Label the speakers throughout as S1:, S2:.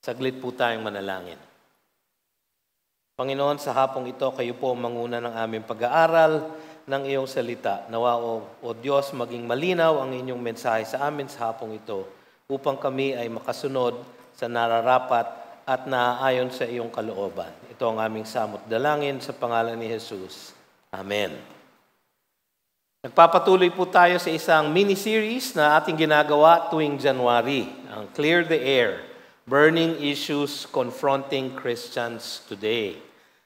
S1: Saglit po tayong manalangin. Panginoon, sa hapong ito, kayo po ang manguna ng aming pag-aaral ng iyong salita. Nawa o Diyos, maging malinaw ang inyong mensahe sa amin sa hapong ito upang kami ay makasunod sa nararapat at naaayon sa iyong kalooban. Ito ang aming samot dalangin sa pangalan ni Jesus. Amen. Nagpapatuloy po tayo sa isang mini-series na ating ginagawa tuwing January, ang Clear the Air, Burning Issues Confronting Christians Today.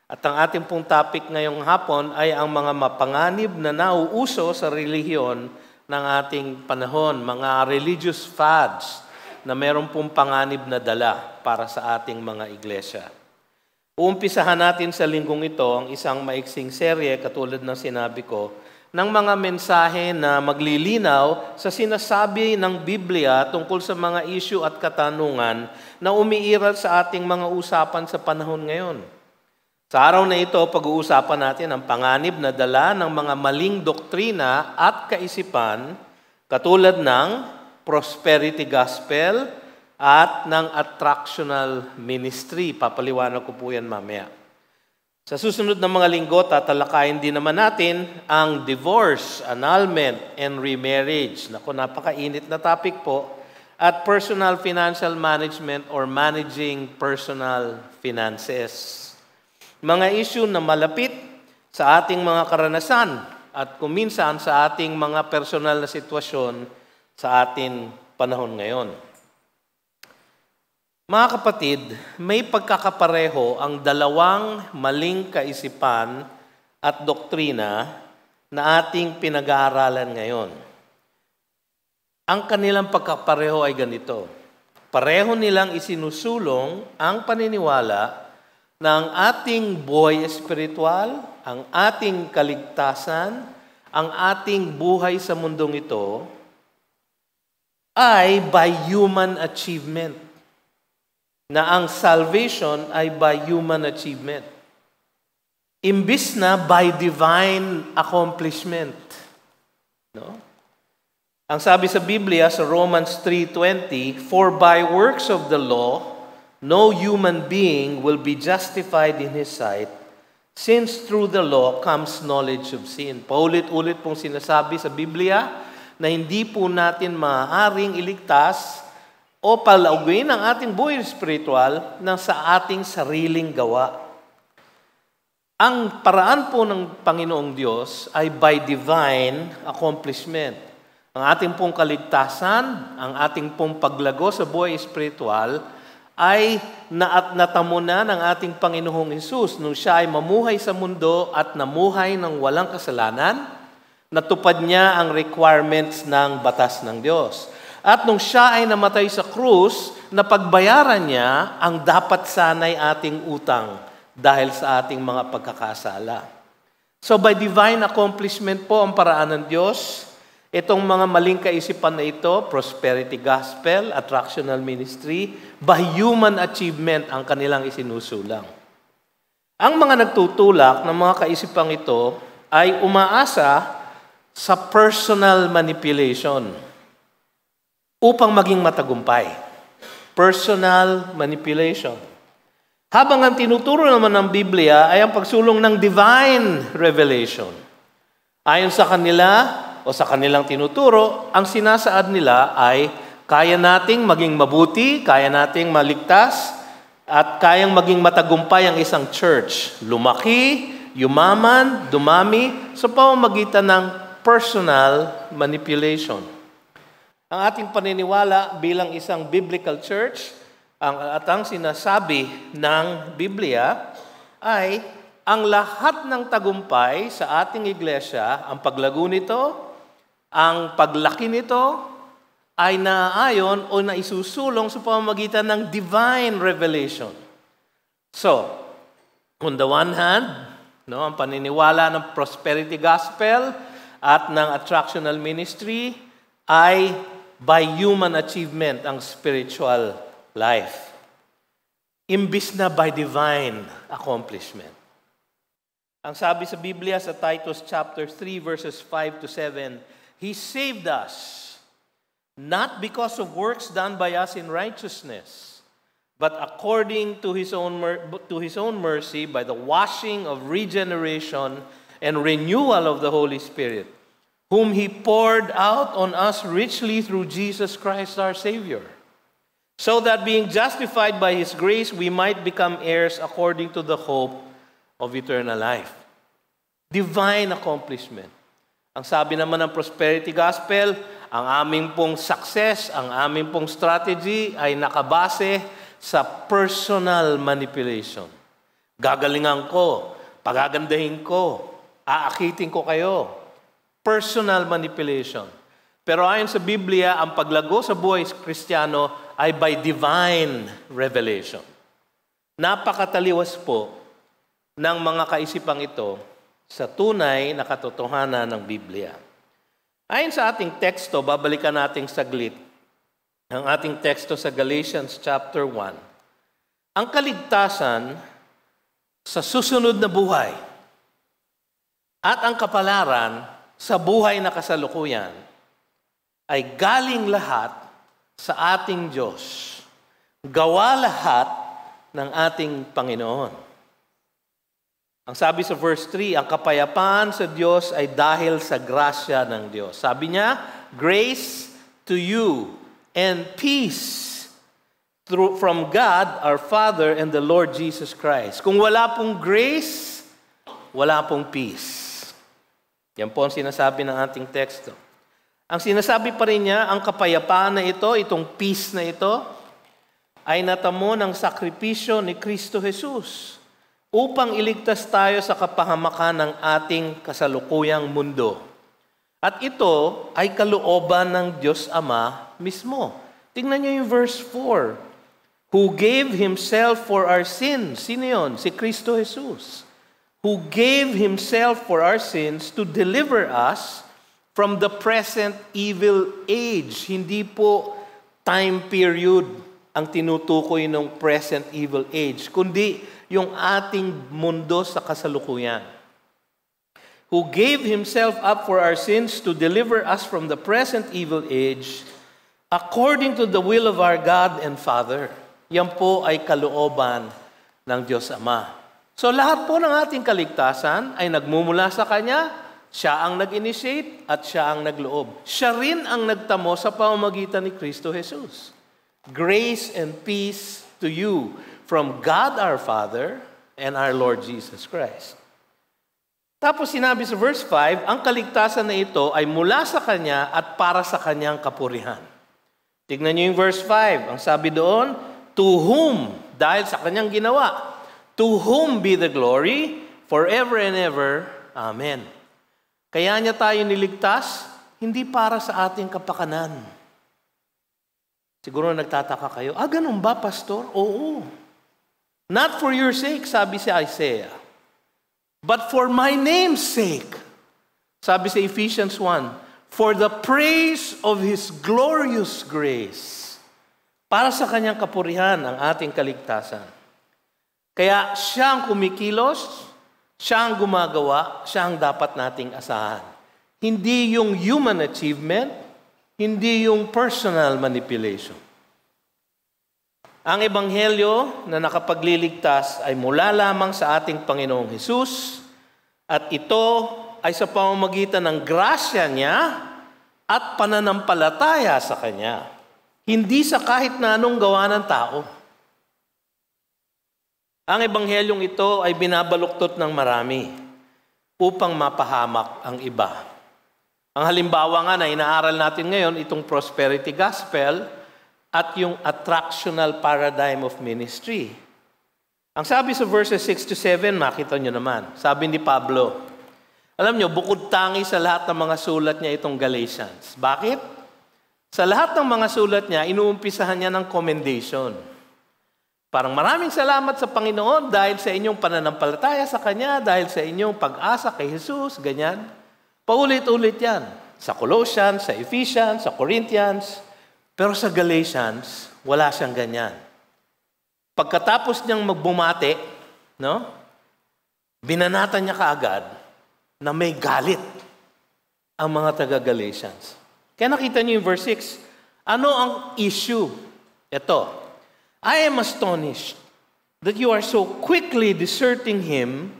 S1: At ang ating pong topic ngayong hapon ay ang mga mapanganib na nauuso sa relihiyon ng ating panahon, mga religious fads na meron pong panganib na dala para sa ating mga iglesia. Uumpisahan natin sa linggong ito ang isang maiksing serye, katulad ng sinabi ko, ng mga mensahe na maglilinaw sa sinasabi ng Biblia tungkol sa mga issue at katanungan na umiiral sa ating mga usapan sa panahon ngayon. Sa araw na ito, pag-uusapan natin ang panganib na dala ng mga maling doktrina at kaisipan katulad ng prosperity gospel at ng attractional ministry. Papaliwanag ko po yan mamaya. Sa susunod na mga linggo, tatalakayin din naman natin ang divorce, annulment, and remarriage. Naku, napakainit na topic po. At personal financial management or managing personal finances. Mga issue na malapit sa ating mga karanasan at kuminsan sa ating mga personal na sitwasyon sa ating panahon ngayon. Mga kapatid, may pagkakapareho ang dalawang maling kaisipan at doktrina na ating pinag-aaralan ngayon. Ang kanilang pagkakapareho ay ganito. Pareho nilang isinusulong ang paniniwala na ang ating buhay espiritual, ang ating kaligtasan, ang ating buhay sa mundong ito ay by human achievement. Na ang salvation ay by human achievement. Imbis na by divine accomplishment. No? Ang sabi sa Biblia sa Romans 3:20, "For by works of the law, no human being will be justified in his sight, since through the law comes knowledge of sin." Paulit-ulit pong sinasabi sa Biblia na hindi po natin maaaring iligtas o palauguin ang ating buhay spiritual ng sa ating sariling gawa. Ang paraan po ng Panginoong Diyos ay by divine accomplishment. Ang ating pong kaligtasan, ang ating pong paglago sa buhay spiritual ay natamo na ng ating Panginoong Hesus nung siya ay mamuhay sa mundo at namuhay ng walang kasalanan, natupad niya ang requirements ng batas ng Diyos. At nung siya ay namatay sa krus, napagbayaran niya ang dapat sanay ating utang dahil sa ating mga pagkakasala. So by divine accomplishment po ang paraan ng Diyos, itong mga maling kaisipan na ito, prosperity gospel, attractional ministry, by human achievement ang kanilang isinusulang. Ang mga nagtutulak ng mga kaisipang ito ay umaasa sa personal manipulation upang maging matagumpay. Personal manipulation. Habang ang tinuturo naman ng Biblia ay ang pagsulong ng divine revelation. Ayon sa kanila o sa kanilang tinuturo, ang sinasaad nila ay kaya nating maging mabuti, kaya nating maligtas, at kayang maging matagumpay ang isang church. Lumaki, yumaman, dumami, sa pamamagitan ng personal manipulation. Ang ating paniniwala bilang isang biblical church, at ang sinasabi ng Biblia ay ang lahat ng tagumpay sa ating iglesia, ang paglago nito, ang paglaki nito, ay naaayon o naisusulong sa pamamagitan ng divine revelation. So, on the one hand, ang paniniwala ng prosperity gospel at ng attractional ministry ay by human achievement ang spiritual life. Imbis na by divine accomplishment. Ang sabi sa Biblia sa Titus chapter 3 verses 5 to 7, He saved us, not because of works done by us in righteousness, but according to his own mercy, by the washing of regeneration and renewal of the Holy Spirit, whom he poured out on us richly through Jesus Christ our Savior, so that being justified by his grace, we might become heirs according to the hope of eternal life. Divine accomplishment. Ang sabi naman ng prosperity gospel, ang aming pong success, ang aming pong strategy ay nakabase sa personal manipulation. Gagalingan ko, pagagandahin ko, aakitin ko kayo. Personal manipulation. Pero ayon sa Biblia, ang paglago sa buhay Kristiyano ay by divine revelation. Napakataliwas po ng mga kaisipang ito sa tunay na katotohanan ng Biblia. Ayon sa ating teksto, babalikan natin saglit ang ating teksto sa Galatians chapter 1. Ang kaligtasan sa susunod na buhay at ang kapalaran sa buhay na kasalukuyan ay galing lahat sa ating Diyos. Gawa lahat ng ating Panginoon. Ang sabi sa verse 3, ang kapayapaan sa Diyos ay dahil sa grasya ng Diyos. Sabi niya, grace to you and peace from God, our Father, and the Lord Jesus Christ. Kung wala pong grace, wala pong peace. Yan po ang sinasabi ng ating teksto. Ang sinasabi pa rin niya, ang kapayapaan na ito, itong peace na ito, ay natamo ng sakripisyo ni Kristo Jesus upang iligtas tayo sa kapahamakan ng ating kasalukuyang mundo. At ito ay kalooban ng Diyos Ama mismo. Tingnan niyo yung verse 4. Who gave Himself for our sins. Sino yun? Si Kristo Jesus. Who gave Himself for our sins to deliver us from the present evil age. Hindi po time period ang tinutukoy ng present evil age, kundi yung ating mundo sa kasalukuyan. Who gave Himself up for our sins to deliver us from the present evil age, according to the will of our God and Father. Yan po ay kalooban ng Diyos Ama. So lahat po ng ating kaligtasan ay nagmumula sa Kanya. Siya ang nag-initiate at Siya ang nagloob. Siya rin ang nagtamo sa pamamagitan ni Kristo Jesus. Grace and peace to you from God our Father and our Lord Jesus Christ. Tapos sinabi sa verse 5, ang kaligtasan na ito ay mula sa Kanya at para sa Kanyang kapurihan. Tignan niyo yung verse 5. Ang sabi doon, to whom, dahil sa Kanyang ginawa, to whom be the glory forever and ever. Amen. Kaya niya tayo niligtas, hindi para sa ating kapakanan. Siguro nagtataka kayo, ganun ba, Pastor? Oo. Not for your sake, sabi si Isaiah, but for my name's sake. Sabi sa Ephesians 1, for the praise of His glorious grace. Para sa Kanyang kapurihan ang ating kaligtasan. Kaya Siya ang kumikilos, Siya ang gumagawa, Siya ang dapat nating asahan. Hindi yung human achievement, hindi yung personal manipulation. Ang ebanghelyo na nakapagliligtas ay mula lamang sa ating Panginoong Hesus at ito ay sa pamamagitan ng grasya niya at pananampalataya sa Kanya. Hindi sa kahit na anong gawa ng tao. Ang ebanghelyong ito ay binabaluktot ng marami upang mapahamak ang iba. Ang halimbawa nga na inaaral natin ngayon, itong prosperity gospel, at yung attractional paradigm of ministry. Ang sabi sa verses 6 to 7, makita nyo naman. Sabi ni Pablo, alam nyo, bukod tangi sa lahat ng mga sulat niya itong Galatians. Bakit? Sa lahat ng mga sulat niya, inuumpisahan niya ng commendation. Parang maraming salamat sa Panginoon dahil sa inyong pananampalataya sa Kanya, dahil sa inyong pag-asa kay Jesus, ganyan. Paulit-ulit yan. Sa Colossians, sa Ephesians, sa Corinthians. Pero sa Galatians, wala siyang ganyan. Pagkatapos niyang magbumati, binanatan niya kaagad na may galit ang mga taga-Galatians. Kaya nakita niyo yung verse 6. Ano ang issue? Ito. I am astonished that you are so quickly deserting Him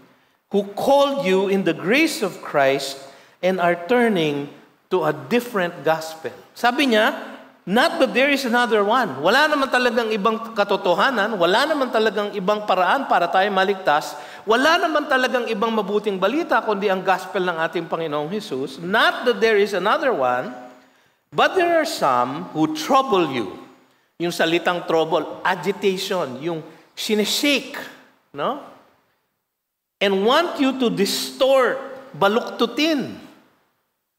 S1: who called you in the grace of Christ and are turning to a different gospel. Sabi niya, not that there is another one. Wala naman talagang ibang katotohanan, wala naman talagang ibang paraan para tayo maligtas, wala naman talagang ibang mabuting balita kundi ang gospel ng ating Panginoong Hesus. Not that there is another one, but there are some who trouble you. Yung salitang trouble, agitation, yung sinishake, no? And want you to distort, baluktutin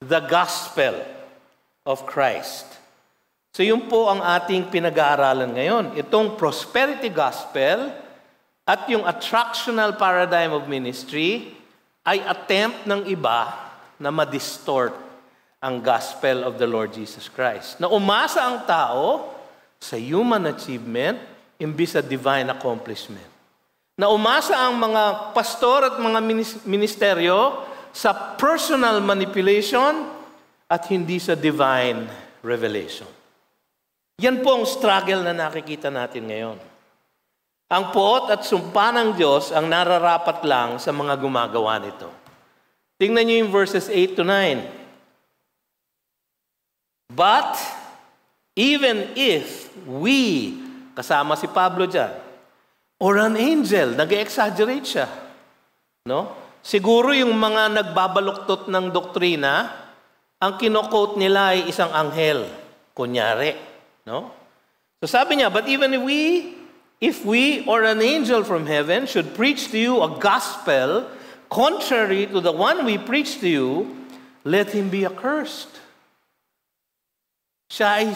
S1: the gospel of Christ. So yun po ang ating pinag-aaralan ngayon. Itong prosperity gospel at yung attractional paradigm of ministry ay attempt ng iba na ma-distort ang gospel of the Lord Jesus Christ. Na umasa ang tao sa human achievement imbis sa divine accomplishment. Na umasa ang mga pastor at mga ministeryo sa personal manipulation at hindi sa divine revelation. Yan po ang struggle na nakikita natin ngayon. Ang poot at sumpa ng Diyos ang nararapat lang sa mga gumagawa nito. Tingnan niyo yung verses 8 to 9. But even if we, kasama si Pablo dyan, or an angel, nag-exaggerate siya. No? Siguro yung mga nagbabaluktot ng doktrina, ang kino-quote nila ay isang anghel, kunyari. No? So sabi niya, but even if we or an angel from heaven should preach to you a gospel contrary to the one we preach to you, let him be accursed. Siya ay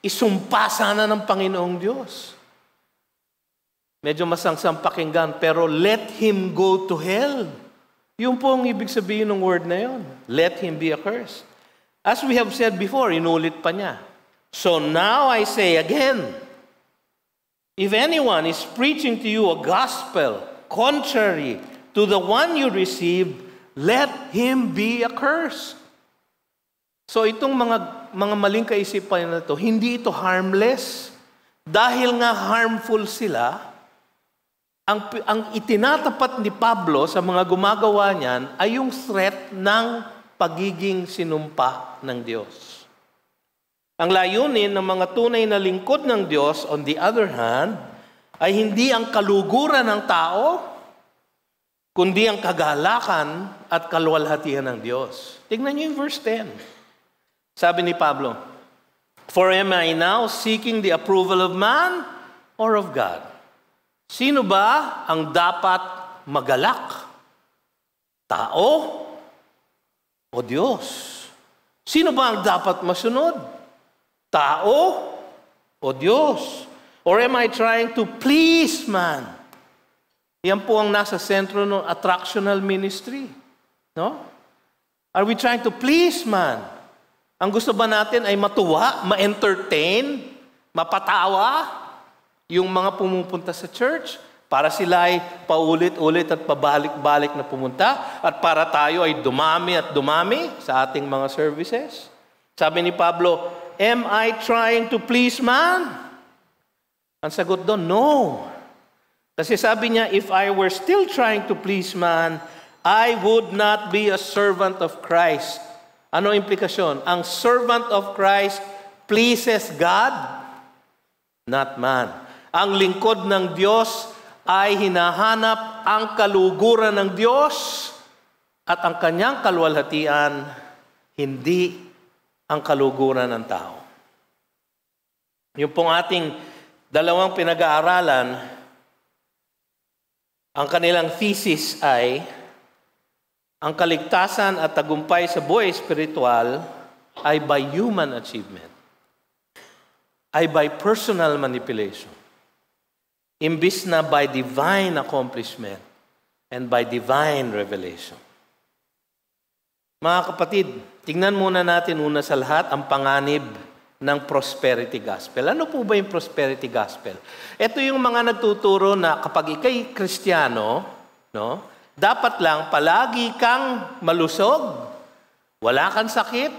S1: isumpa sana ng Panginoong Diyos. Medyo masangsang pakinggan, pero let him go to hell. Yun po ang ibig sabihin ng word na yun. Let him be accursed. As we have said before, inulit pa niya. So now I say again, if anyone is preaching to you a gospel contrary to the one you received, let him be accursed. So itong mga maling kaisipan na ito, hindi ito harmless. Dahil nga harmful sila, ang itinatapat ni Pablo sa mga gumagawa niyan ay yung threat ng pagiging sinumpa ng Diyos. Ang layunin ng mga tunay na lingkod ng Diyos, on the other hand, ay hindi ang kaluguran ng tao, kundi ang kagalakan at kaluwalhatian ng Diyos. Tingnan niyo yung verse 10. Sabi ni Pablo, for am I now seeking the approval of man or of God? Sino ba ang dapat magalak? Tao o Diyos? Sino ba ang dapat masunod? Tao o Diyos? Or am I trying to please man? Yan po ang nasa sentro ng attractional ministry. No? Are we trying to please man? Ang gusto ba natin ay matuwa, ma-entertain, mapatawa yung mga pumupunta sa church para sila ay paulit-ulit at pabalik-balik na pumunta at para tayo ay dumami at dumami sa ating mga services? Sabi ni Pablo, am I trying to please man? Ang sagot doon, no. Kasi sabi niya, if I were still trying to please man, I would not be a servant of Christ. Ano ang implikasyon? Ang servant of Christ pleases God, not man. Ang lingkod ng Diyos ay hinahanap ang kaluguran ng Diyos at ang kanyang kaluwalhatian, hindi ang kaluguran ng tao. Yung pong ating dalawang pinag-aaralan, ang kanilang thesis ay ang kaligtasan at tagumpay sa buhay espiritual ay by human achievement, ay by personal manipulation, imbis na by divine accomplishment and by divine revelation. Mga kapatid, tingnan muna natin una sa lahat ang panganib ng prosperity gospel. Ano po ba yung prosperity gospel? Ito yung mga nagtuturo na kapag ikay Kristiyano, no, dapat lang palagi kang malusog, wala kang sakit,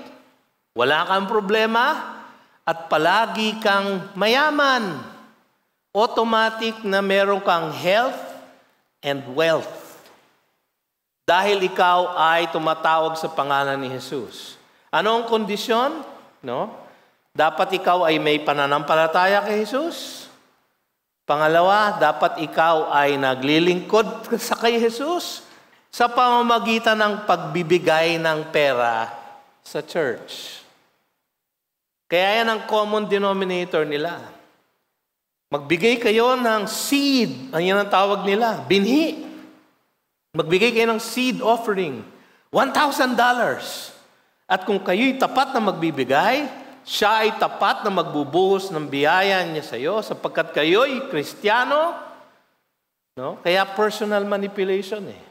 S1: wala kang problema, at palagi kang mayaman. automatic na meron kang health and wealth. Dahil ikaw ay tumatawag sa pangalan ni Jesus. Ano ang kondisyon? No? Dapat ikaw ay may pananampalataya kay Jesus. Pangalawa, dapat ikaw ay naglilingkod sa kay Jesus sa pamamagitan ng pagbibigay ng pera sa church. Kaya yan ang common denominator nila. Magbigay kayo ng seed, ang yan ang tawag nila, binhi. Magbigay kayo ng seed offering, $1,000. At kung kayo'y tapat na magbibigay, siya ay tapat na magbubuhos ng biyaya niya sa iyo sapagkat kayo'y Kristiyano. No? Kaya personal manipulation eh.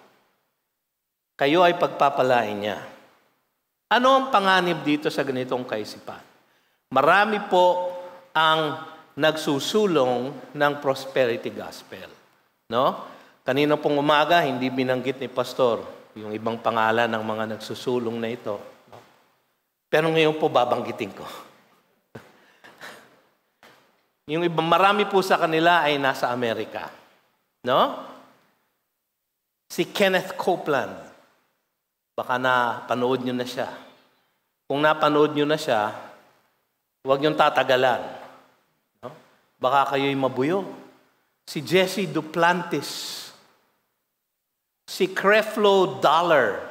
S1: Kayo ay pagpapalain niya. Ano ang panganib dito sa ganitong kaisipan? Marami po ang nagsusulong ng prosperity gospel. No? Kanina pong umaga, hindi binanggit ni Pastor yung ibang pangalan ng mga nagsusulong na ito. No? Pero ngayon po babanggitin ko. Yung ibang marami po sa kanila ay nasa Amerika. No? Si Kenneth Copeland. Baka napanood nyo na siya. Kung napanood nyo na siya, huwag niyong tatagalan. No? Baka kayo'y mabuyo. Si Jesse Duplantis. Si Creflo Dollar.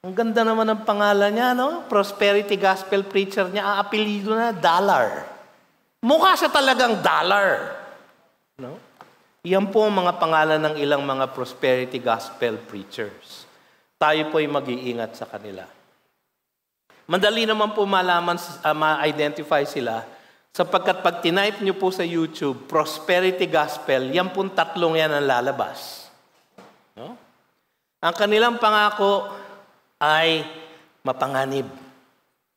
S1: Ang ganda naman ng pangalan niya, no? Prosperity gospel preacher niya. Ang apelido na, Dollar. Mukha siya talagang dollar. No? Iyan po ang mga pangalan ng ilang mga prosperity gospel preachers. Tayo po ay mag-iingat sa kanila. Madali naman po malaman, ma-identify sila sapagkat pag tinype nyo po sa YouTube, prosperity gospel, yan pong tatlong yan ang lalabas. No? Ang kanilang pangako ay mapanganib.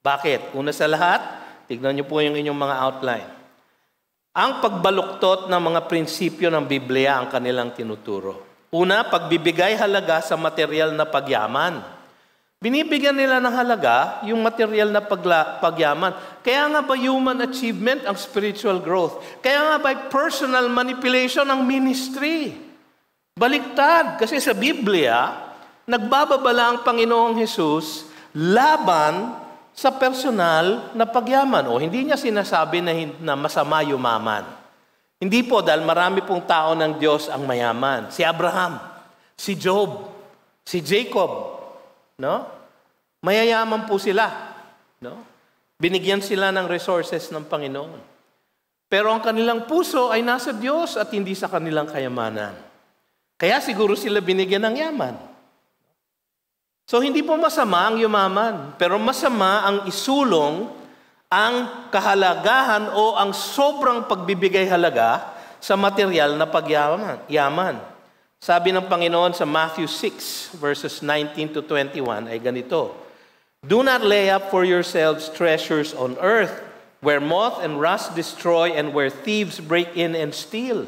S1: Bakit? Una sa lahat, tignan nyo po yung inyong mga outline. Ang pagbaluktot ng mga prinsipyo ng Biblia ang kanilang tinuturo. Una, pagbibigay halaga sa material na pagyaman. Binibigyan nila ng halaga yung material na pagyaman. Kaya nga ba human achievement ang spiritual growth? Kaya nga ba personal manipulation ang ministry? Baliktad. Kasi sa Biblia, nagbababala ang Panginoong Hesus laban sa personal na pagyaman. O hindi niya sinasabi na masama yumaman. Hindi po, dahil marami pong tao ng Diyos ang mayaman. Si Abraham, si Job, si Jacob. No? Mayayaman po sila. No? Binigyan sila ng resources ng Panginoon. Pero ang kanilang puso ay nasa Diyos at hindi sa kanilang kayamanan. Kaya siguro sila binigyan ng yaman. So, hindi po masama ang yumaman, pero masama ang isulong ang kahalagahan o ang sobrang pagbibigay halaga sa material na pagyaman. Sabi ng Panginoon sa Matthew 6, verses 19 to 21 ay ganito, "Do not lay up for yourselves treasures on earth, where moth and rust destroy and where thieves break in and steal."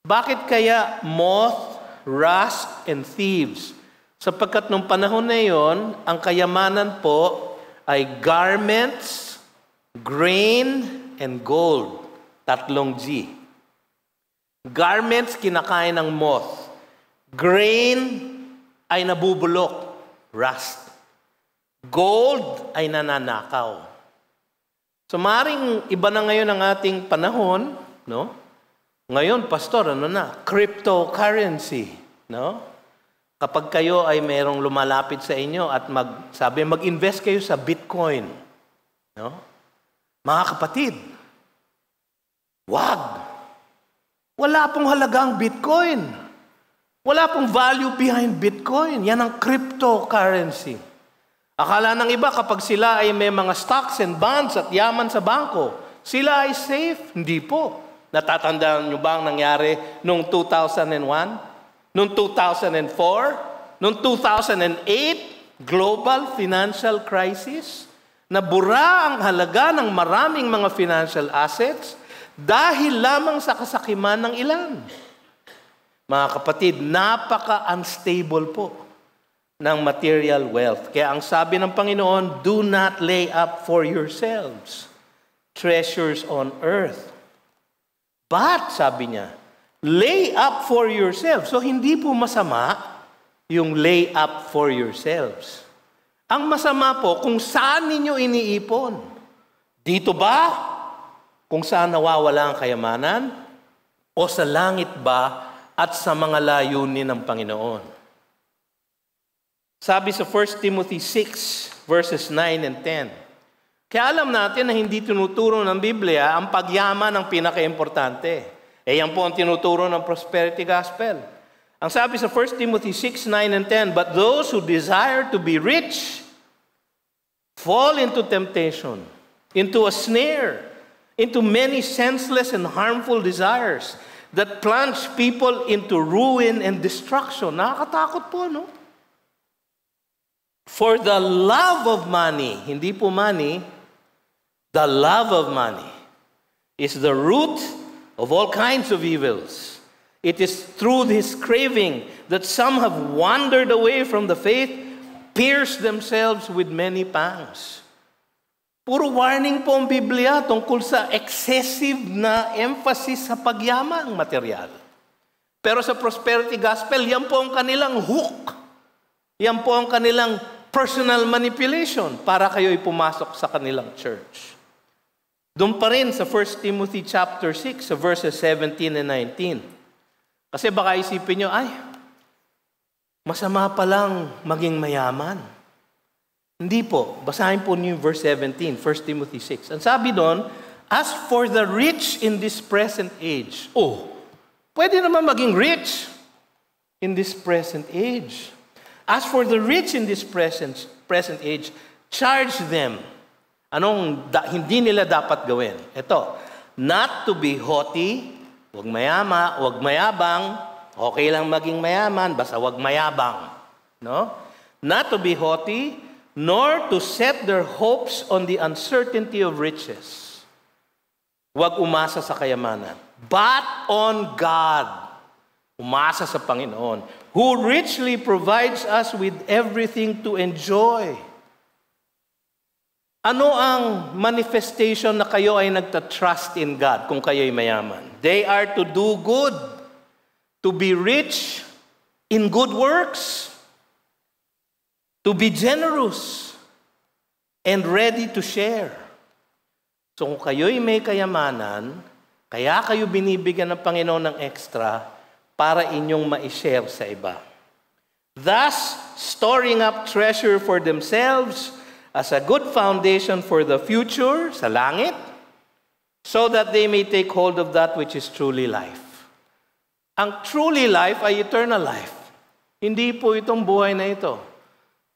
S1: Bakit kaya moth, rust, and thieves? Sapagkat nung panahon na yon, ang kayamanan po ay garments, grain, and gold. Tatlong G. Garments, kinakain ng moth. Grain ay nabubulok, rust. Gold ay nananakaw. So maring iba na ngayon ang ating panahon, no? Ngayon, pastor, ano na? Cryptocurrency, no? Kapag kayo ay mayroong lumalapit sa inyo at mag-invest kayo sa Bitcoin. No? Mga kapatid, wag. Wala pong halaga ang Bitcoin. Wala pong value behind Bitcoin. Yan ang cryptocurrency. Akala ng iba kapag sila ay may mga stocks and bonds at yaman sa bangko, sila ay safe. Hindi po. Natatandaan nyo ba ang nangyari noong 2001? Noong 2004, noong 2008, global financial crisis, nabura ang halaga ng maraming mga financial assets dahil lamang sa kasakiman ng ilan. Mga kapatid, napaka-unstable po ng material wealth. Kaya ang sabi ng Panginoon, do not lay up for yourselves treasures on earth, But, sabi niya, lay up for yourselves. So, hindi po masama yung lay up for yourselves. Ang masama po, kung saan ninyo iniipon. Dito ba? Kung saan nawawala ang kayamanan? O sa langit ba at sa mga layunin ng Panginoon? Sabi sa 1 Timothy 6, verses 9 and 10. Kaya alam natin na hindi tinuturo ng Biblia ang pagyaman ang pinaka-importante. Yan po ang tinuturo ng prosperity gospel. Ang sabi sa 1 Timothy 6, 9 and 10, but those who desire to be rich fall into temptation, into a snare, into many senseless and harmful desires that plunge people into ruin and destruction. Nakakatakot po, no? For the love of money, hindi po money, the love of money is the root of all kinds of evils. It is through this craving that some have wandered away from the faith, pierced themselves with many pangs. Puro warning po ang Biblia tungkol sa excessive na emphasis sa pagyamang material. Pero sa prosperity gospel, yan po ang kanilang hook. Yan po ang kanilang personal manipulation para kayo'y pumasok sa kanilang church. Doon pa rin sa 1 Timothy chapter 6, sa verses 17 and 19. Kasi baka isipin nyo, ay, masama pa lang maging mayaman. Hindi po. Basahin po niyo yung verse 17, 1 Timothy 6. Ang sabi doon, as for the rich in this present age. Oh, pwede naman maging rich in this present age. As for the rich in this present age, charge them. Hindi nila dapat gawin? Ito, not to be haughty, wag mayabang, okay lang maging mayaman, basta wag mayabang. No? Not to be haughty, nor to set their hopes on the uncertainty of riches. Wag umasa sa kayamanan. But on God. Umasa sa Panginoon, who richly provides us with everything to enjoy. Ano ang manifestation na kayo ay nagtatrust in God kung kayo'y mayaman? They are to do good, to be rich in good works, to be generous, and ready to share. So kung kayo'y may kayamanan, kaya kayo binibigyan ng Panginoon ng extra para inyong ma-share sa iba. Thus, storing up treasure for themselves as a good foundation for the future, sa langit, so that they may take hold of that which is truly life. Ang truly life ay eternal life. Hindi po itong buhay na ito.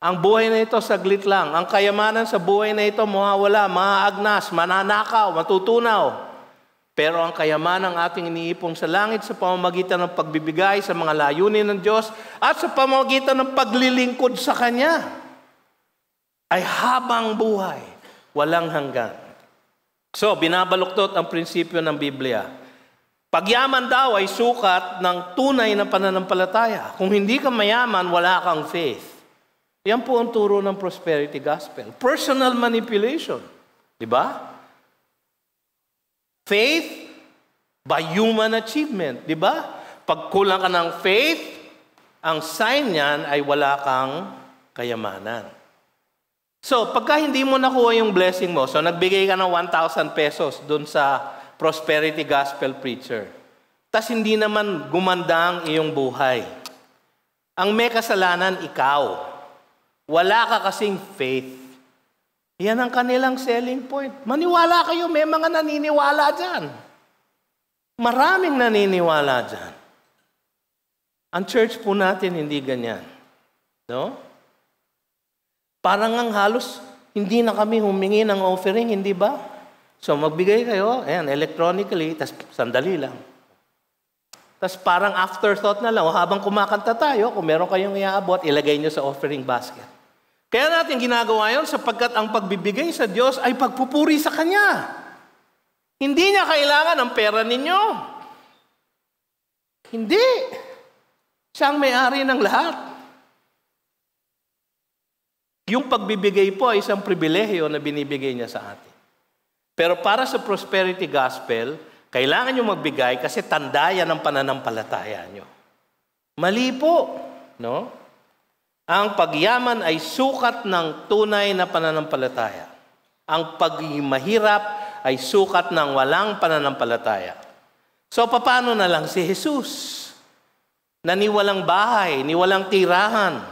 S1: Ang buhay na ito, saglit lang. Ang kayamanan sa buhay na ito, mawawala, maaagnas, mananakaw, matutunaw. Pero ang kayamanan ng ating iniipon sa langit sa pamamagitan ng pagbibigay sa mga layunin ng Diyos at sa pamamagitan ng paglilingkod sa Kanya ay habang buhay, walang hanggan. So, binabaluktot ang prinsipyo ng Biblia. Pagyaman daw ay sukat ng tunay na pananampalataya. Kung hindi ka mayaman, wala kang faith. Yan po ang turo ng prosperity gospel. Personal manipulation. Diba? Faith by human achievement. Diba? Pag kulang ka ng faith, ang sign niyan ay wala kang kayamanan. So, pagka hindi mo nakuha yung blessing mo, so nagbigay ka ng 1,000 pesos dun sa prosperity gospel preacher. Tas hindi naman gumanda ang iyong buhay. Ang may kasalanan, ikaw. Wala ka kasing faith. Yan ang kanilang selling point. Maniwala kayo, may mga naniniwala dyan. Maraming naniniwala dyan. Ang church po natin hindi ganyan. No? Parang ang halos, hindi na kami humingi ng offering, hindi ba? So magbigay kayo, ayan, electronically, tas sandali lang. Tas parang afterthought na lang, habang kumakanta tayo, kung meron kayong iaabot, ilagay nyo sa offering basket. Kaya natin ginagawa yun sapagkat ang pagbibigay sa Diyos ay pagpupuri sa Kanya. Hindi niya kailangan ng pera ninyo. Hindi. Siya ang may-ari ng lahat. Yung pagbibigay po ay isang pribilehiyo na binibigay niya sa atin. Pero para sa prosperity gospel, Kailangan nyo magbigay kasi tanda yan ng pananampalataya nyo. Mali po, no? Ang pagyaman ay sukat ng tunay na pananampalataya. Ang pagiging mahirap ay sukat ng walang pananampalataya. So, paano na lang si Jesus? Na ni walang bahay, ni walang tirahan.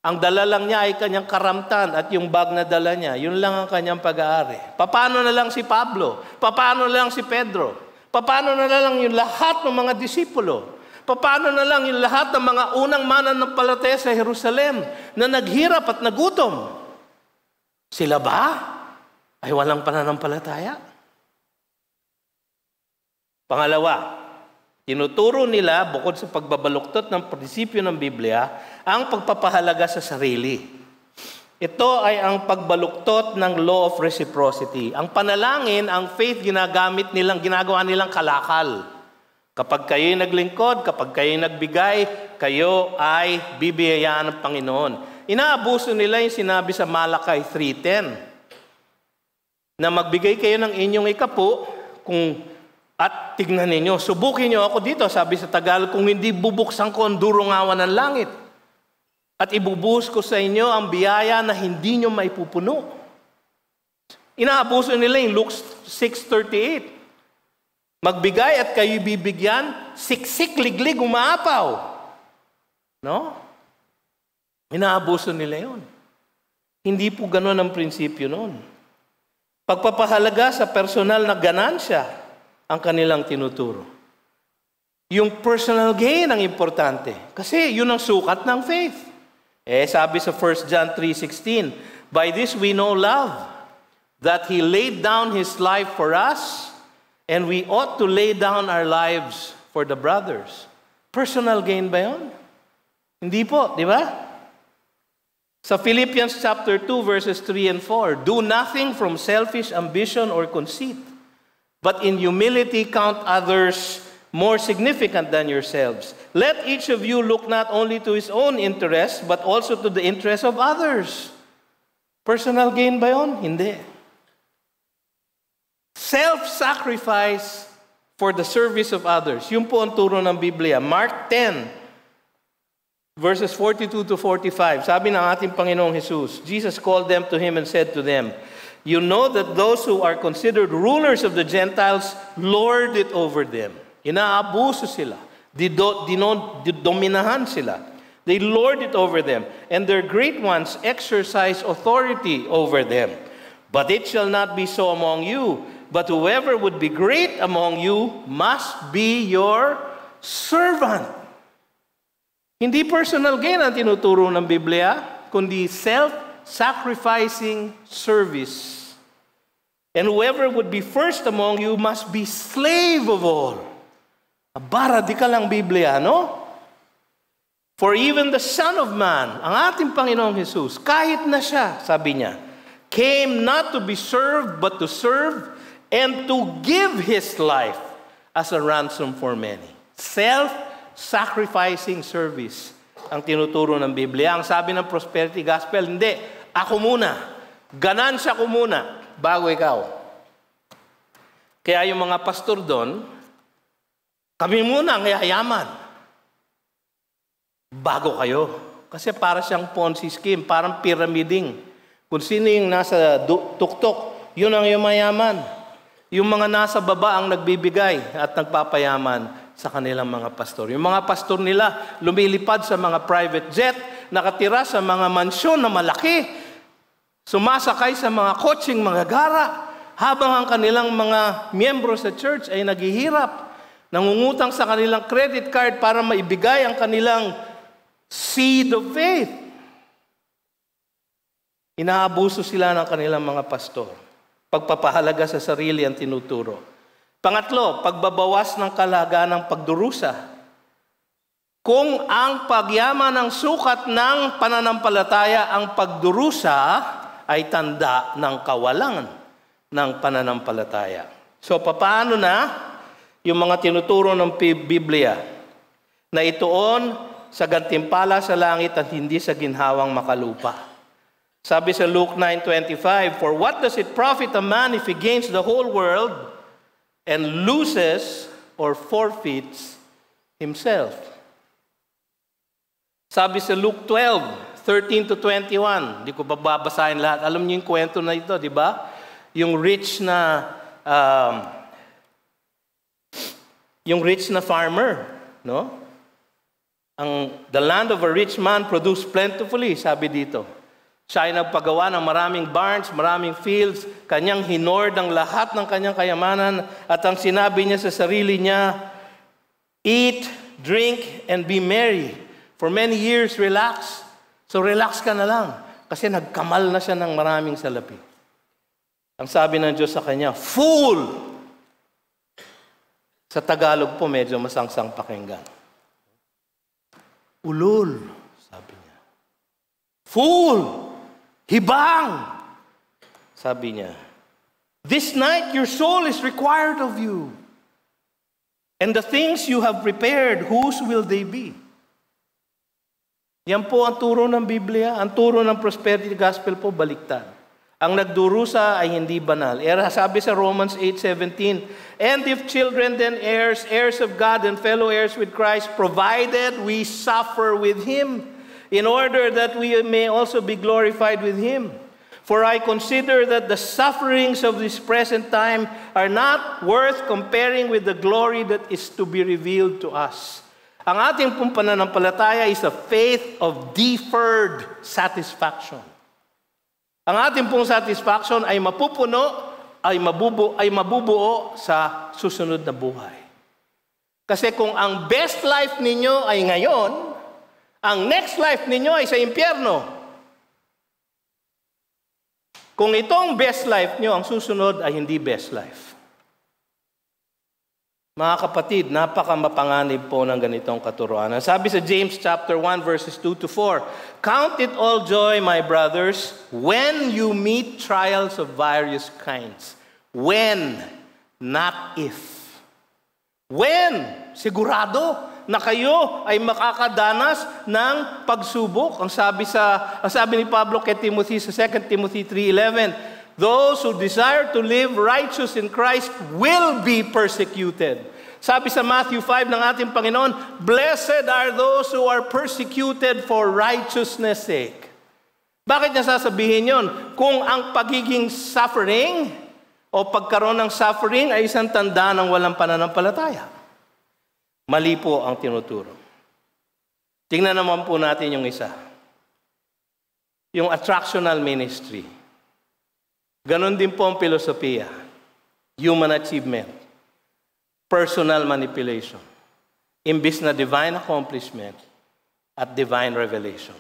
S1: Ang dala lang niya ay kanyang karamtan at yung bag na dala niya, yun lang ang kanyang pag-aari. Paano na lang si Pablo? Paano na lang si Pedro? Paano na lang yung lahat ng mga disipulo? Paano na lang yung lahat ng mga unang mananampalataya sa Jerusalem na naghirap at nagutom? Sila ba ay walang pananampalataya? Pangalawa, tinuturo nila, bukod sa pagbabaluktot ng prinsipyo ng Biblia, ang pagpapahalaga sa sarili. Ito ay ang pagbaluktot ng law of reciprocity. Ang panalangin, ang faith, ginagawa nilang kalakal. Kapag kayo'y naglingkod, kapag kayo'y nagbigay, kayo ay bibiyayaan ng Panginoon. Inaabuso nila yung sinabi sa Malakay 3:10 na magbigay kayo ng inyong ikapo at tignan ninyo, subukin niyo ako dito, sabi sa Tagalog, kung hindi bubuksan ko ang durong-awan ng langit at ibubuhos ko sa inyo ang biyaya na hindi niyo maipupuno. Inaabuso nila yung Luke 6:38. Magbigay at kayo bibigyan, siksik, liglig, umaapaw. No? Inaabuso nila yun. Hindi po gano'n ang prinsipyo noon. Pagpapahalaga sa personal na ganansya ang kanilang tinuturo. Yung personal gain ang importante. Kasi yun ang sukat ng faith. Sabi sa 1 John 3:16, by this we know love, that He laid down His life for us, and we ought to lay down our lives for the brothers. Personal gain ba yun? Hindi po, di ba? Sa Philippians chapter 2, verses 3 and 4, do nothing from selfish ambition or conceit, but in humility count others more significant than yourselves. Let each of you look not only to his own interest, but also to the interest of others. Personal gain ba yun? Hindi. Self-sacrifice for the service of others. Yun po ang turo ng Biblia. Mark 10, verses 42 to 45. Sabi ng ating Panginoong Jesus, Jesus called them to Him and said to them, you know that those who are considered rulers of the Gentiles lord it over them. Inaabuso sila. Dominahan sila. They lord it over them. And their great ones exercise authority over them. But it shall not be so among you. But whoever would be great among you must be your servant. Hindi personal gain ang tinuturo ng Biblia, kundi self-sacrificing service. And whoever would be first among you must be slave of all. Radikal ang Biblia, no? For even the Son of Man, ang ating Panginoong Jesus, kahit na siya, sabi niya, came not to be served, but to serve, and to give His life as a ransom for many. Self-sacrificing service ang tinuturo ng Biblia. Ang sabi ng prosperity gospel, hindi, ako muna. Ganansya ko muna, bago ikaw. Kaya yung mga pastor doon, kami muna ang yayaman. Bago kayo. Kasi para siyang Ponzi scheme, parang pyramiding. Kung sino yung nasa tuktok, yun ang yumayaman. Yung mga nasa baba ang nagbibigay at nagpapayaman sa kanilang mga pastor. Yung mga pastor nila lumilipad sa mga private jet, nakatira sa mga mansyon na malaki, sumasakay sa mga kotseng mga gara, habang ang kanilang mga miyembro sa church ay naghihirap, nangungutang sa kanilang credit card para maibigay ang kanilang seed of faith. Inaabuso sila ng kanilang mga pastor. Pagpapahalaga sa sarili ang tinuturo. Pangatlo, pagbabawas ng kalagaan ng pagdurusa. Kung ang pagyaman ng sukat ng pananampalataya ang pagdurusa, ay tanda ng kawalan ng pananampalataya. So, paano na yung mga tinuturo ng Biblia na ituon sa gantimpala sa langit at hindi sa ginhawang makalupa? Sabi sa Luke 9:25, for what does it profit a man if he gains the whole world and loses or forfeits himself. Sabi sa Luke 12:13 to 21, hindi ko babasahin lahat. Alam niyo yung kwento na ito, di ba? Yung rich na farmer, no? The land of a rich man produced plentifully, sabi dito. Siya ay nagpagawa ng maraming barns, maraming fields, kanyang hinord ang lahat ng kanyang kayamanan, at ang sinabi niya sa sarili niya, eat, drink, and be merry. For many years, relax. So relax ka na lang, kasi nagkamal na siya ng maraming salapi. Ang sabi ng Diyos sa kanya, fool! Sa Tagalog po, medyo masangsang pakinggan. Ulol, sabi niya. Fool! Hibang! Sabi niya. This night your soul is required of you. And the things you have prepared, whose will they be? Yan po ang turo ng Biblia. Ang turo ng prosperity gospel po, baliktad. Ang nagdurusa ay hindi banal. Sabi sa Romans 8:17, and if children then heirs, heirs of God and fellow heirs with Christ, provided we suffer with Him, in order that we may also be glorified with Him. For I consider that the sufferings of this present time are not worth comparing with the glory that is to be revealed to us. Ang ating pong pananampalataya is a faith of deferred satisfaction. Ang ating pong satisfaction ay mapupuno, ay mabubuo sa susunod na buhay. Kasi kung ang best life ninyo ay ngayon, ang next life ninyo ay sa impyerno. Kung itong best life nyo, ang susunod ay hindi best life. Mga kapatid, napakamapanganib po ng ganitong katuruan. Sabi sa James chapter 1 verses 2 to 4, count it all joy, my brothers, when you meet trials of various kinds. When, not if. When, sigurado na kayo ay makakadanas ng pagsubok. Ang sabi ni Pablo kay Timothy sa 2 Timothy 3:11, those who desire to live righteous in Christ will be persecuted. Sabi sa Matthew 5 ng ating Panginoon, blessed are those who are persecuted for righteousness' sake. Bakit niya sasabihin yon? Kung ang pagiging suffering o pagkaroon ng suffering ay isang tanda ng walang pananampalataya. Mali po ang tinuturo. Tingnan naman po natin yung isa. Yung attractional ministry. Ganon din po ang filosofiya. Human achievement. Personal manipulation. Imbis na divine accomplishment at divine revelation.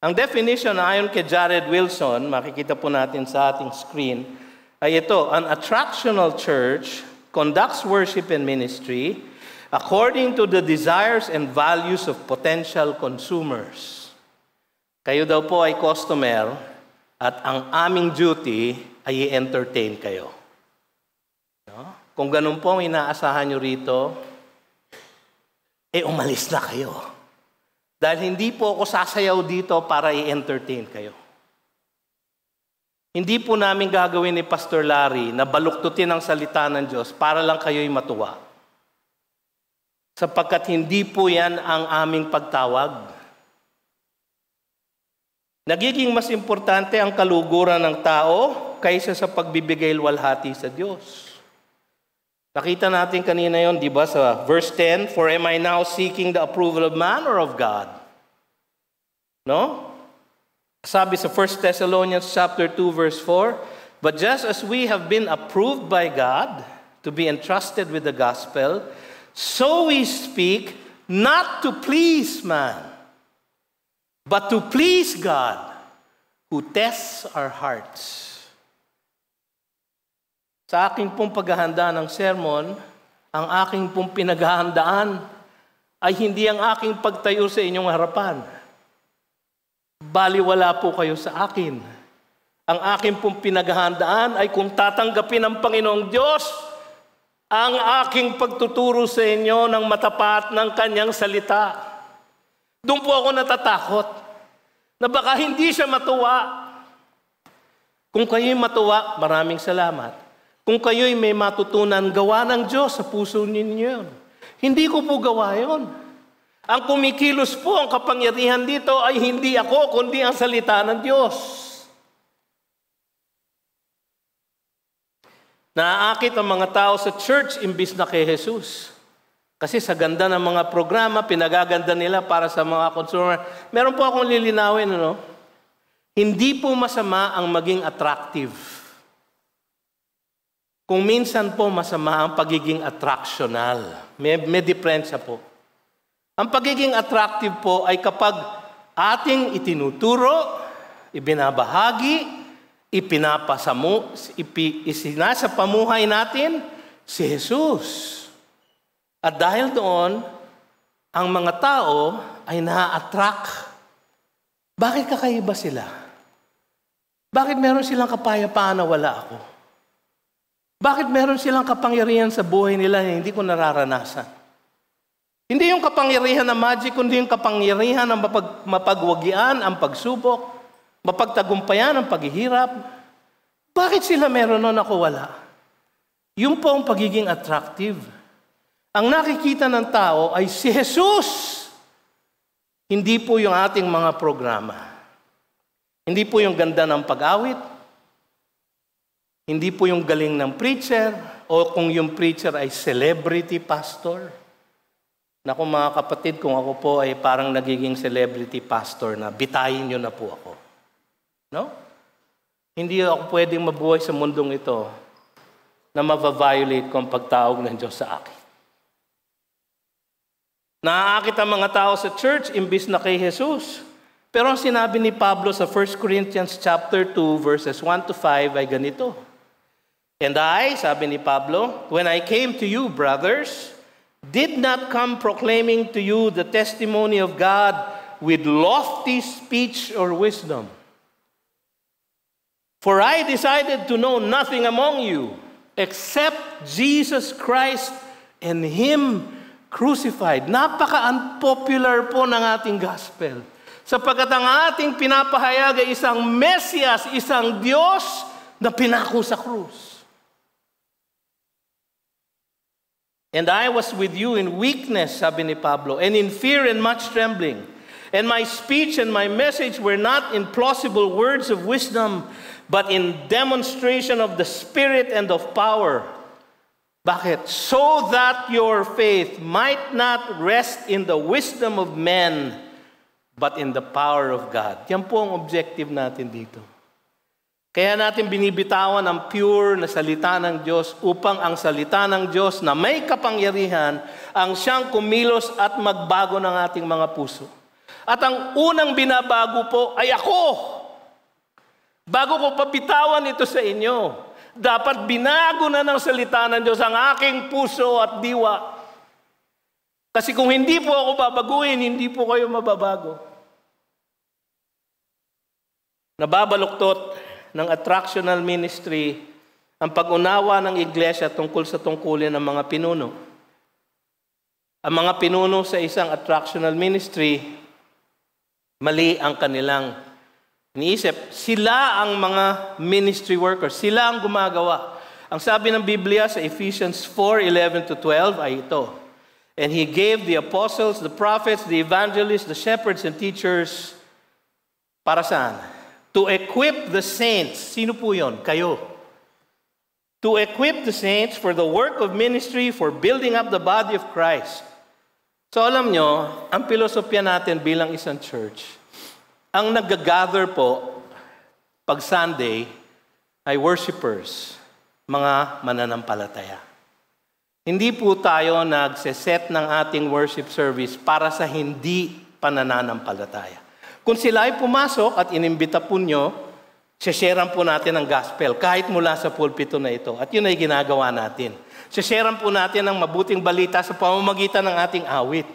S1: Ang definition na ayon kay Jared Wilson, makikita po natin sa ating screen, ay ito, an attractional church conducts worship and ministry according to the desires and values of potential consumers. Kayo daw po ay customer at ang aming duty ay i-entertain kayo. No? Kung ganun po ang inaasahan nyo rito, umalis na kayo. Dahil hindi po ako sasayaw dito para i-entertain kayo. Hindi po namin gagawin ni Pastor Larry na baluktutin ang salita ng Diyos para lang kayo'y matuwa. Sapagkat hindi po yan ang aming pagtawag. Nagiging mas importante ang kaluguran ng tao kaysa sa pagbibigay luwalhati sa Diyos. Nakita natin kanina yon, di ba, sa verse 10, for am I now seeking the approval of man or of God? No? Sabi sa 1 Thessalonians chapter 2 verse 4, but just as we have been approved by God to be entrusted with the gospel, so we speak not to please man, but to please God, who tests our hearts. Sa aking pong paghahanda ng sermon, ang aking pong pinaghahandaan ay hindi ang aking pagtayo sa inyong harapan. Baliwala po kayo sa akin. Ang aking pong pinaghahandaan ay kung tatanggapin ng Panginoong Diyos ang aking pagtuturo sa inyo ng matapat ng Kanyang salita. Doon po ako natatakot na baka hindi siya matuwa. Kung kayo'y matuwa, maraming salamat. Kung kayo'y may matutunan, gawa ng Diyos sa puso ninyo yun. Hindi ko po gawa yun. Ang kumikilos po, ang kapangyarihan dito ay hindi ako, kundi ang salita ng Diyos. Naaakit ang mga tao sa church imbis na kay Jesus. Kasi sa ganda ng mga programa, pinagaganda nila para sa mga consumer. Meron po akong lilinawin, Hindi po masama ang maging attractive. Kung minsan po masama ang pagiging attractional. May diferensya po. Ang pagiging attractive po ay kapag ating itinuturo, ibinabahagi, isinasa pamuhay natin si Jesus. At dahil doon, ang mga tao ay na-attract. Bakit kakaiba sila? Bakit meron silang kapayapaan na wala ako? Bakit meron silang kapangyarihan sa buhay nila na hindi ko nararanasan? Hindi yung kapangyarihan na magic, kundi yung kapangyarihan ng mapagwagian ang pagsubok, mapagtagumpayan ang paghihirap. Bakit sila meron nun ako wala? Yung po ang pagiging attractive. Ang nakikita ng tao ay si Jesus. Hindi po yung ating mga programa. Hindi po yung ganda ng pag-awit. Hindi po yung galing ng preacher o kung yung preacher ay celebrity pastor. Naku mga kapatid, kung ako po ay parang nagiging celebrity pastor na bitayin nyo na po ako. No? Hindi ako pwedeng mabuhay sa mundong ito na ma-violate ko ang pagtawag ng Diyos sa akin. Naaakit ang mga tao sa church imbis na kay Jesus. Pero ang sinabi ni Pablo sa 1 Corinthians chapter 2 verses 1 to 5 ay ganito. And I, sabi ni Pablo, when I came to you, brothers, did not come proclaiming to you the testimony of God with lofty speech or wisdom. For I decided to know nothing among you except Jesus Christ and Him crucified. Napaka-unpopular po ng ating gospel. Sapagkat ang ating pinapahayag ay isang Mesias, isang Diyos na pinako sa krus. And I was with you in weakness, sabi ni Pablo, and in fear and much trembling. And my speech and my message were not in plausible words of wisdom, but in demonstration of the Spirit and of power. Bakit? So that your faith might not rest in the wisdom of men, but in the power of God. Yan po ang objective natin dito. Kaya natin binibitawan ang pure na salita ng Diyos upang ang salita ng Diyos na may kapangyarihan ang siyang kumilos at magbago ng ating mga puso. At ang unang binabago po ay ako. Bago ko pabitawan ito sa inyo, dapat binago na ng salita ng Diyos ang aking puso at diwa. Kasi kung hindi po ako babaguhin, hindi po kayo mababago. Nababaluktot ng attractional ministry ang pag-unawa ng iglesia tungkol sa tungkulin ng mga pinuno. Ang mga pinuno sa isang attractional ministry, mali ang kanilang iniisip. Sila ang mga ministry workers. Sila ang gumagawa. Ang sabi ng Biblia sa Ephesians 4:11-12 ay ito. And He gave the apostles, the prophets, the evangelists, the shepherds, and teachers para saan? To equip the saints. Sino po yun? Kayo. To equip the saints for the work of ministry, for building up the body of Christ. So alam nyo, ang pilosopya natin bilang isang church, ang nag-gather po pag Sunday ay worshipers, mga mananampalataya. Hindi po tayo nagseset ng ating worship service para sa hindi panananampalataya. Kung sila ay pumasok at inimbita po nyo, sharean po natin ang gospel kahit mula sa pulpito na ito. At yun ay ginagawa natin. Sharean po natin ang mabuting balita sa pamamagitan ng ating awit.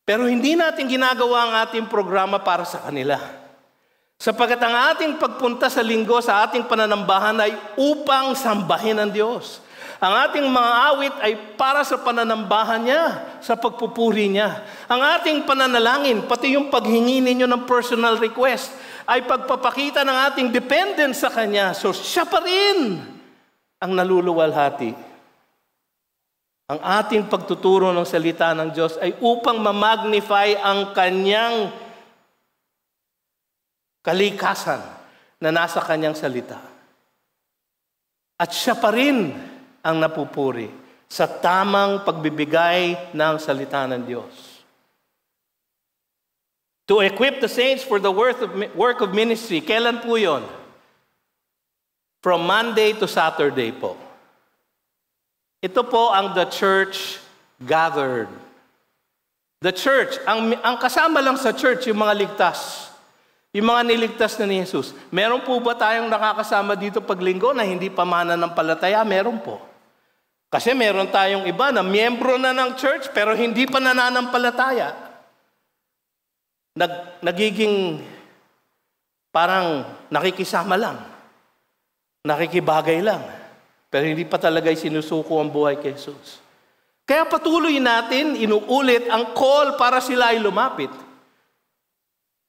S1: Pero hindi natin ginagawa ang ating programa para sa kanila. Sapagkat ang ating pagpunta sa linggo, sa ating pananambahan ay upang sambahin ang Diyos. Ang ating mga awit ay para sa pananambahan niya, sa pagpupuri niya. Ang ating pananalangin, pati yung paghingi ninyo ng personal request, ay pagpapakita ng ating dependence sa Kanya. So siya pa rin ang naluluwalhati. Ang ating pagtuturo ng salita ng Diyos ay upang ma-magnify ang kanyang kalikasan na nasa kanyang salita. At siya pa rin ang napupuri sa tamang pagbibigay ng salita ng Diyos. To equip the saints for the work of ministry. Kailan po yun? From Monday to Saturday po. Ito po ang the church gathered. The church, ang kasama lang sa church, yung mga ligtas. Yung mga niligtas na ni Jesus. Meron po ba tayong nakakasama dito paglinggo na hindi pa mananampalataya? Meron po. Kasi meron tayong iba na miyembro na ng church pero hindi pa nananampalataya. Nagiging parang nakikisama lang. Nakikibagay lang. Pero hindi pa talaga sinusuko ang buhay kay Jesus. Kaya patuloy natin, inuulit ang call para sila ay lumapit.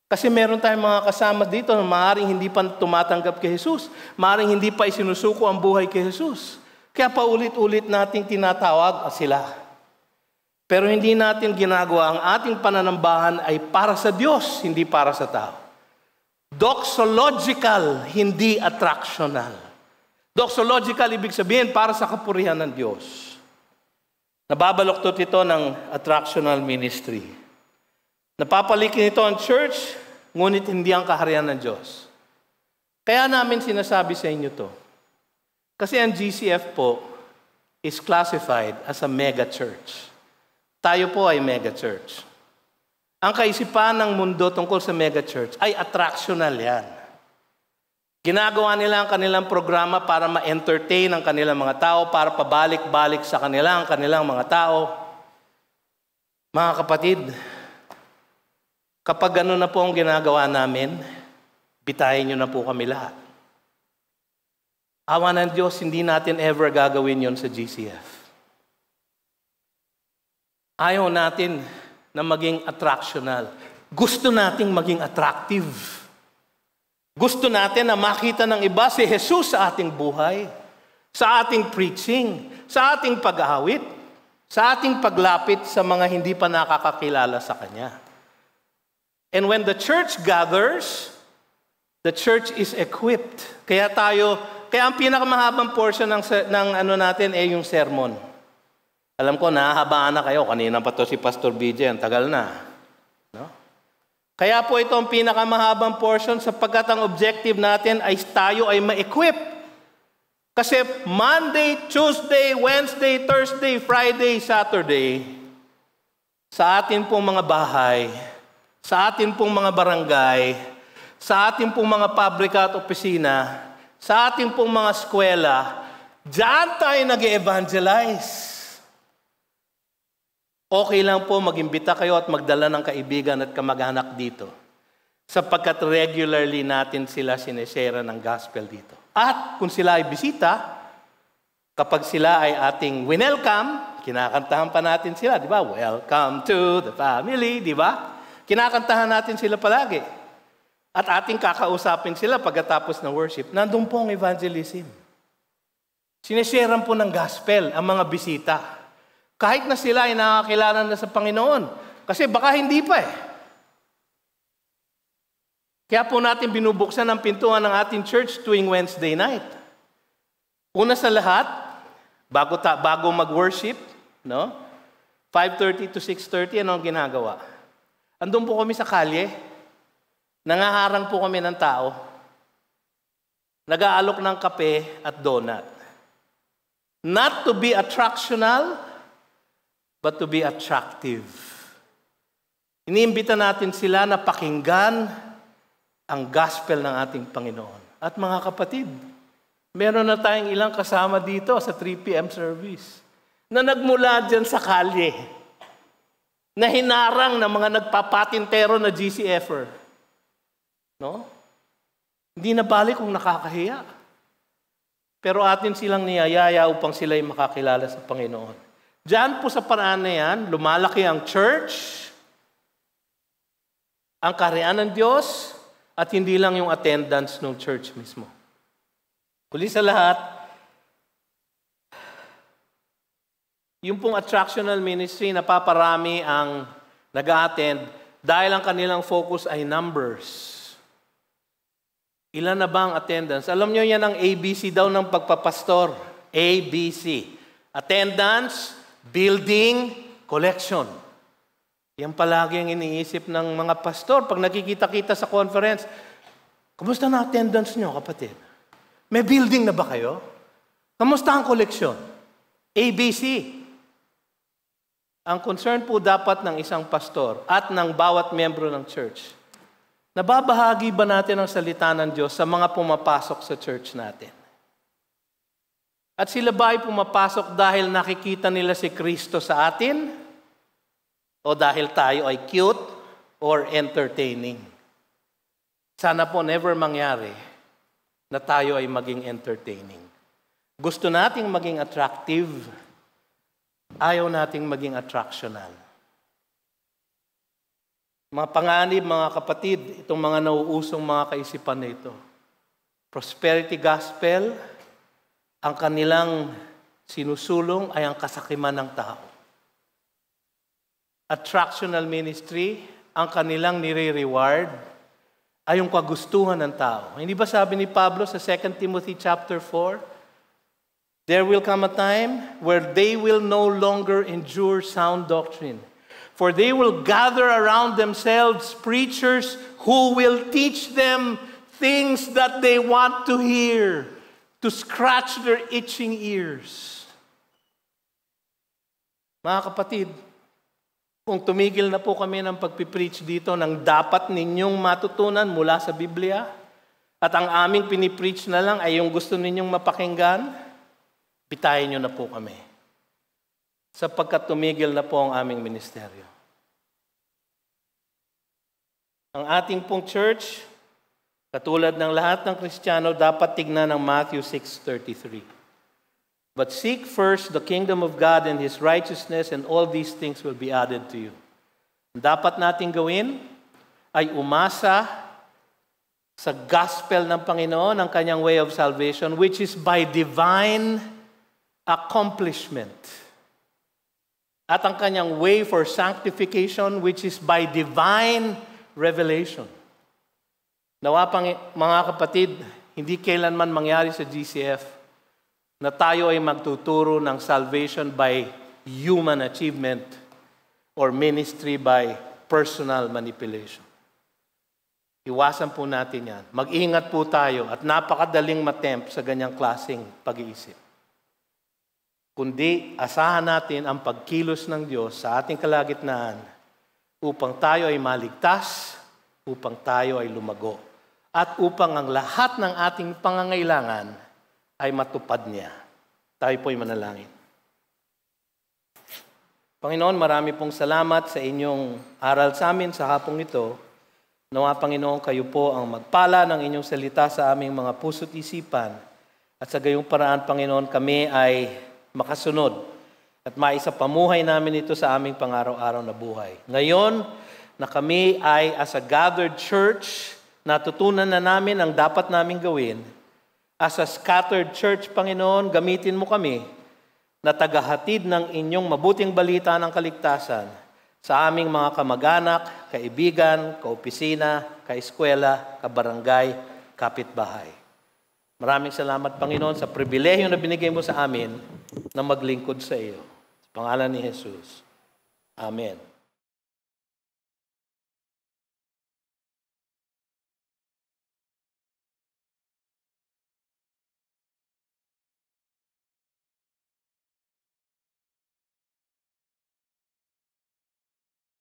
S1: Kasi meron tayong mga kasama dito na maaaring hindi pa tumatanggap kay Jesus. Maaaring hindi pa isinusuko ang buhay kay Jesus. Kaya paulit-ulit nating tinatawag sila. Pero hindi natin ginagawa. Ang ating pananambahan ay para sa Diyos, hindi para sa tao. Doxological, hindi attractional. Doxological, ibig sabihin, para sa kapurihan ng Diyos. Nababaluktot ito ng attractional ministry. Napapalikin ito ang church, ngunit hindi ang kaharian ng Diyos. Kaya namin sinasabi sa inyo to. Kasi ang GCF po is classified as a mega church. Tayo po ay mega church. Ang kaisipan ng mundo tungkol sa mega church ay attractional yan. Ginagawa nila ang kanilang programa para ma-entertain ang kanilang mga tao, para pabalik-balik sa kanilang mga tao. Mga kapatid, kapag ano na po ang ginagawa namin, bitayin nyo na po kami lahat. Awa ng Diyos, hindi natin ever gagawin yon sa GCF. Ayaw natin na maging attractional. Gusto nating maging attractive. Gusto natin na makita ng iba si Jesus sa ating buhay, sa ating preaching, sa ating pag-aawit, sa ating paglapit sa mga hindi pa nakakakilala sa Kanya. And when the church gathers, the church is equipped. Kaya ang pinakamahabang portion ng ano natin ay yung sermon. Alam ko, nahahabaan na kayo. Kanina pa to si Pastor BJ, ang tagal na. No? Kaya po ito ang pinakamahabang portion sapagkat ang objective natin ay tayo ay ma-equip. Kasi Monday, Tuesday, Wednesday, Thursday, Friday, Saturday, sa atin pong mga bahay, sa atin pong mga barangay, sa atin pong mga pabrika at opisina, sa atin pong mga eskwela, diyan tayo nag-evangelize. Okay lang po mag-imbita kayo at magdala ng kaibigan at kamag-anak dito. Sapagkat regularly natin sila sinesera ng gospel dito. At kung sila ay bisita, kapag sila ay ating winelcome, kinakantahan pa natin sila, di ba? Welcome to the family, di ba? Kinakantahan natin sila palagi. At ating kakausapin sila pagkatapos ng worship. Nandun po ang evangelism. Sineseran po ng gospel ang mga bisita. Kahit na sila ay nakakilala na sa Panginoon. Kasi baka hindi pa eh. Kaya po natin binubuksan ang pintuan ng ating church tuwing Wednesday night. Una sa lahat, bago mag-worship, no? 5:30 to 6:30, ano ang ginagawa? Andun po kami sa kalye. Nangaharang po kami ng tao. Nag-aalok ng kape at donut. Not to be attractional, but to be attractive. Iniimbita natin sila na pakinggan ang gospel ng ating Panginoon. At mga kapatid, meron na tayong ilang kasama dito sa 3 p.m. service na nagmula dyan sa kalye, na hinarang ng mga nagpapatintero na GCFer. No? Hindi na balik kung nakakahiya. Pero atin silang niyayaya upang sila ay makakilala sa Panginoon. Diyan po sa paraan na yan, lumalaki ang church, ang kaharian ng Diyos, at hindi lang yung attendance ng church mismo. Huli sa lahat, Yung pong attractional ministry, napaparami ang nag-a-attend dahil ang kanilang focus ay numbers. Ilan na ba ang attendance? Alam nyo yan ang ABC daw ng pagpapastor. ABC. Attendance, building, collection. Yan palagi ang iniisip ng mga pastor. Pag nakikita-kita sa conference, kumusta na attendance nyo, kapatid? May building na ba kayo? Kamusta ang koleksyon? ABC. Ang concern po dapat ng isang pastor at ng bawat membro ng church, nababahagi ba natin ang salita ng Diyos sa mga pumapasok sa church natin? At sila ba ay pumapasok dahil nakikita nila si Kristo sa atin? O dahil tayo ay cute or entertaining? Sana po never mangyari na tayo ay maging entertaining. Gusto nating maging attractive, ayaw nating maging attractional. Mga panganib, mga kapatid, itong mga nauusong mga kaisipan na ito. Prosperity gospel, ang kanilang sinusulong ay ang kasakiman ng tao. Attractional ministry, ang kanilang nire-reward ay yung kagustuhan ng tao. Hindi ba sabi ni Pablo sa 2 Timothy chapter 4? There will come a time where they will no longer endure sound doctrine. For they will gather around themselves preachers who will teach them things that they want to hear, to scratch their itching ears. Mga kapatid, kung tumigil na po kami ng pagpipreach dito ng dapat ninyong matutunan mula sa Biblia, at ang aming pinipreach na lang ay yung gusto ninyong mapakinggan, bitayin nyo na po kami. Sapagkat tumigil na po ang aming ministeryo. Ang ating pong church, katulad ng lahat ng Kristiyano, dapat tignan ng Matthew 6:33. But seek first the kingdom of God and His righteousness, and all these things will be added to you. Ang dapat nating gawin ay umasa sa gospel ng Panginoon, ang kanyang way of salvation, which is by divine accomplishment. At ang kanyang way for sanctification, which is by divine revelation. Nawa mga kapatid, hindi kailanman mangyari sa GCF na tayo ay magtuturo ng salvation by human achievement or ministry by personal manipulation. Iwasan po natin yan. Mag-ingat po tayo at napakadaling matempt sa ganyang klaseng pag-iisip. Kundi asahan natin ang pagkilos ng Diyos sa ating kalagitnaan upang tayo ay maligtas, upang tayo ay lumago, at upang ang lahat ng ating pangangailangan ay matupad niya. Tayo po'y manalangin. Panginoon, marami pong salamat sa inyong aral sa amin sa hapong ito. Nawa, Panginoon, kayo po ang magpala ng inyong salita sa aming mga puso't isipan. At sa gayong paraan, Panginoon, kami ay makasunod at maisapamuhay namin ito sa aming pang-araw-araw na buhay. Ngayon na kami ay as a gathered church, natutunan na namin ang dapat naming gawin. As a scattered church, Panginoon, gamitin mo kami na tagahatid ng inyong mabuting balita ng kaligtasan sa aming mga kamag-anak, kaibigan, kaopisina, kaeskwela, kabarangay, kapitbahay. Maraming salamat, Panginoon, sa pribilehyo na binigay mo sa amin na maglingkod sa iyo. Sa pangalan ni Jesus. Amen.